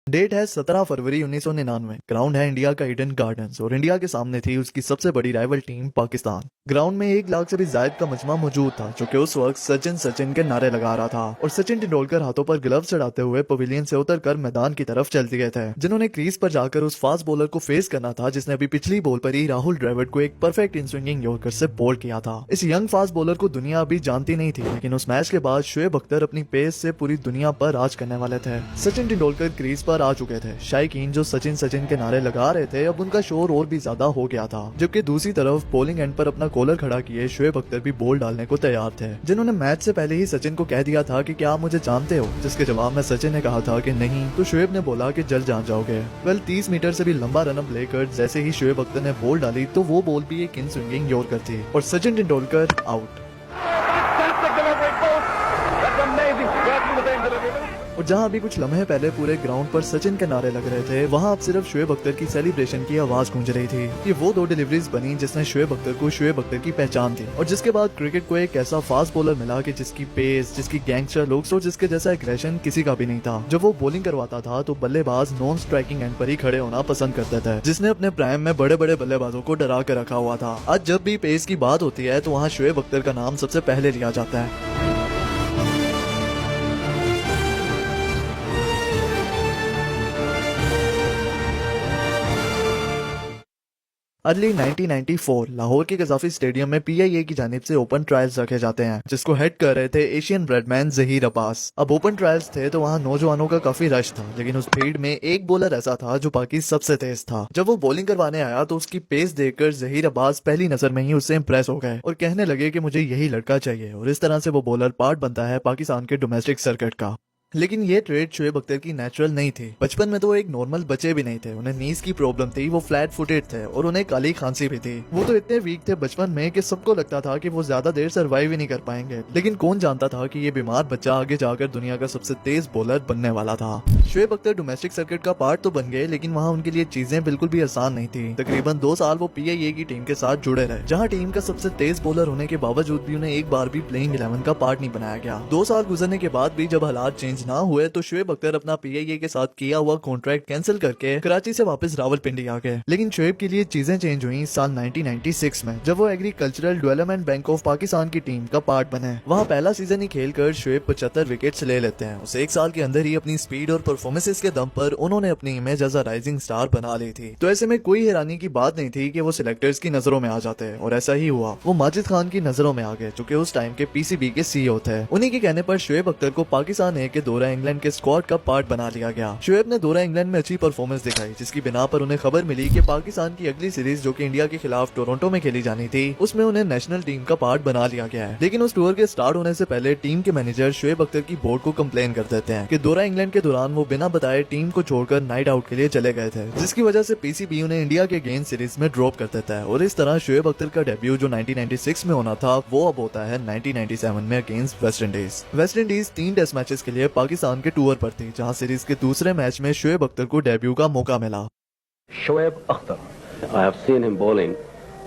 Date है 17 फरवरी 1999। Ground है India का ईडन गार्डन्स और इंडिया के सामने थी उसकी सबसे बड़ी राइवल टीम पाकिस्तान। ग्राउंड में 1 लाख से भी ज्यादा का मजमा मौजूद था जो कि उस वक्त सचिन सचिन के नारे लगा रहा था और सचिन तेंदुलकर हाथों पर ग्लव्स चढ़ाते हुए पवेलियन से उतरकर मैदान की तरफ चल दिए थे, जिन्होंने क्रीज पर जाकर उस फास्ट बॉलर को फेस करना था जिसने अभी पिछली बॉल पर ही राहुल द्रविड़ को एक परफेक्ट इन स्विंगिंग यॉर्कर से बोल्ड किया था। इस यंग फास्ट बॉलर को दुनिया अभी जानती नहीं थी, लेकिन उस मैच के बाद शोएब अख्तर अपनी पेस से पूरी दुनिया पर राज करने वाले थे। सचिन तेंदुलकर क्रीज पर आ चुके थे। शायकीन जो सचिन सचिन के नारे लगा रहे थे अब उनका शोर और भी ज्यादा हो गया था, जबकि दूसरी तरफ बॉलिंग एंड पर अपना कॉलर खड़ा किए शोएब अख्तर भी बॉल डालने को तैयार थे, जिन्होंने मैच से पहले ही सचिन को कह दिया था कि क्या आप मुझे जानते हो, जिसके जवाब में सचिन ने कहा था कि नहीं, तो शोएब ने बोला कि जल्द जान जाओगे। 30 मीटर से भी लंबा रनअप लेकर जैसे ही शोएब अख्तर ने बॉल डाली तो वो बॉल भी एक इन स्विंगिंग यॉर्कर थी और सचिन तेंदुलकर आउट। और जहां अभी कुछ लम्हे पहले पूरे ग्राउंड पर सचिन के नारे लग रहे थे, वहां अब सिर्फ शोएब अख्तर की सेलिब्रेशन की आवाज गूंज रही थी। ये वो 2 डिलीवरीज बनी जिसने शोएब अख्तर को शोएब अख्तर की पहचान दी और जिसके बाद क्रिकेट को एक ऐसा फास्ट बॉलर मिला कि जिसकी पेस, जिसकी गैंगस्टर लुक्स और जिसके जैसा एग्रेशन किसी का भी नहीं था। जब वो बॉलिंग करवाता था तो बल्लेबाज नॉन स्ट्राइकिंग एंड पर ही खड़े होना पसंद करते थे, जिसने अपने प्राइम में बड़े बड़े बल्लेबाजों को डरा कर रखा हुआ था। आज जब भी पेस की बात होती है तो वहाँ शोएब अख्तर का नाम सबसे पहले लिया जाता है। अर्ली 1994 लाहौर के कजाफी स्टेडियम में पीआईए की जानिब से ओपन ट्रायल्स रखे जाते हैं, जिसको हेड कर रहे थे एशियन ब्रेडमैन जहीर अब्बास। अब ओपन ट्रायल्स थे तो वहाँ नौजवानों का काफी रश था, लेकिन उस भीड़ में एक बॉलर ऐसा था जो बाकी सबसे तेज था। जब वो बॉलिंग करवाने आया तो उसकी पेस देखकर जहीर अब्बास पहली नजर में ही उससे इम्प्रेस हो गए और कहने लगे कि मुझे यही लड़का चाहिए, और इस तरह से वो बॉलर पार्ट बनता है पाकिस्तान के डोमेस्टिक सर्किट का। लेकिन ये ट्रेड शोएब अख्तर की नेचुरल नहीं थी। बचपन में तो वो एक नॉर्मल बच्चे भी नहीं थे, उन्हें नीज की प्रॉब्लम थी, वो फ्लैट फुटेड थे और उन्हें काली खांसी भी थी। वो तो इतने वीक थे बचपन में कि सबको लगता था कि वो ज्यादा देर सर्वाइव ही नहीं कर पाएंगे, लेकिन कौन जानता था कि ये बीमार बच्चा आगे जाकर दुनिया का सबसे तेज बॉलर बनने वाला था। शोएब अख्तर डोमेस्टिक सर्किट का पार्ट तो बन गए, लेकिन वहाँ उनके लिए चीजें बिल्कुल भी आसान नहीं थी। तकरीबन 2 साल वो पीआईए की टीम के साथ जुड़े रहे, जहाँ टीम का सबसे तेज बॉलर होने के बावजूद भी उन्हें एक बार भी प्लेइंग 11 का पार्ट नहीं बनाया गया। 2 साल गुजरने के बाद भी जब हालात चेंज ना हुए तो शोएब अख्तर अपना पीआईए के साथ किया हुआ कॉन्ट्रैक्ट कैंसिल करके कराची से वापस रावलपिंडी आ गए। लेकिन शोएब के लिए चीजें चेंज हुई साल 1996 में, जब वो agricultural development bank of Pakistan की टीम का पार्ट बने। वहाँ पहला सीजन ही खेलकर शोएब 75 विकेट्स ले लेते हैं। उस 1 साल के अंदर ही अपनी स्पीड और परफॉर्मेंसेस के दम पर उन्होंने अपनी image as a rising star बना ली थी। तो ऐसे में कोई हैरानी की बात नहीं थी कि वो सिलेक्टर्स की नजरों में आ जाते हैं, और ऐसा ही हुआ। वो माजिद खान की नजरों में आ गए, जो कि उस टाइम के पीसीबी के सीईओ थे। उन्हीं के कहने पर शोएब अख्तर को पाकिस्तान ए के दौरा इंग्लैंड के स्क्वाड का पार्ट बना लिया गया। शोएब ने दौरा इंग्लैंड में अच्छी परफॉर्मेंस दिखाई, जिसकी बिना पर उन्हें खबर मिली कि पाकिस्तान की अगली सीरीज जो कि इंडिया के खिलाफ टोरंटो में खेली जानी थी, उसमें उन्हें नेशनल टीम का पार्ट बना लिया गया है। लेकिन उस टूर के स्टार्ट होने से पहले टीम के मैनेजर शोएब अख्तर की बोर्ड को कंप्लेन कर देते हैं कि दौरा इंग्लैंड के दौरान वो बिना बताए टीम को छोड़कर नाइट आउट के लिए चले गए थे, जिसकी वजह से पीसीबी उन्हें इंडिया के अगेंस्ट सीरीज में ड्रॉप कर देता है। और इस तरह शोएब अख्तर का डेब्यू जो 1996 में होना था वो अब होता है 1997 में against West Indies. West Indies 3 test matches के लिए पाकिस्तान के टूर पर थी, जहां सीरीज के दूसरे मैच में शोएब अख्तर को डेब्यू का मौका मिला। Shoaib Akhtar. I have seen him bowling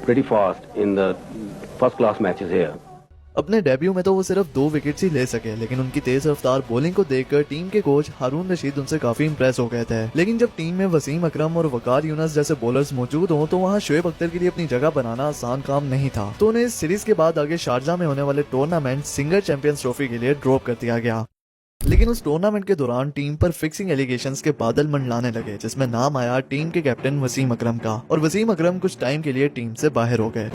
pretty fast in the first class matches here. अपने डेब्यू में तो वो सिर्फ 2 विकेट्स ही ले सके, लेकिन उनकी तेज रफ्तार बॉलिंग को देखकर टीम के कोच हारून रशीद उनसे काफी इंप्रेस हो गए थे। लेकिन जब टीम में वसीम अकरम और वकार यूनस जैसे बॉलर्स मौजूद हों तो वहाँ शोएब अख्तर के लिए अपनी जगह बनाना आसान काम नहीं था। तो उन्हें इस सीरीज के बाद आगे शारजा में होने वाले टूर्नामेंट सिंगर चैंपियंस ट्रॉफी के लिए ड्रॉप कर दिया गया। लेकिन उस टूर्नामेंट के दौरान टीम पर फिक्सिंग एलिगेशंस के बादल मंडलाने लगे, जिसमें नाम आया टीम के कैप्टन वसीम अकरम का, और वसीम अकरम कुछ टाइम के लिए टीम से बाहर हो गए।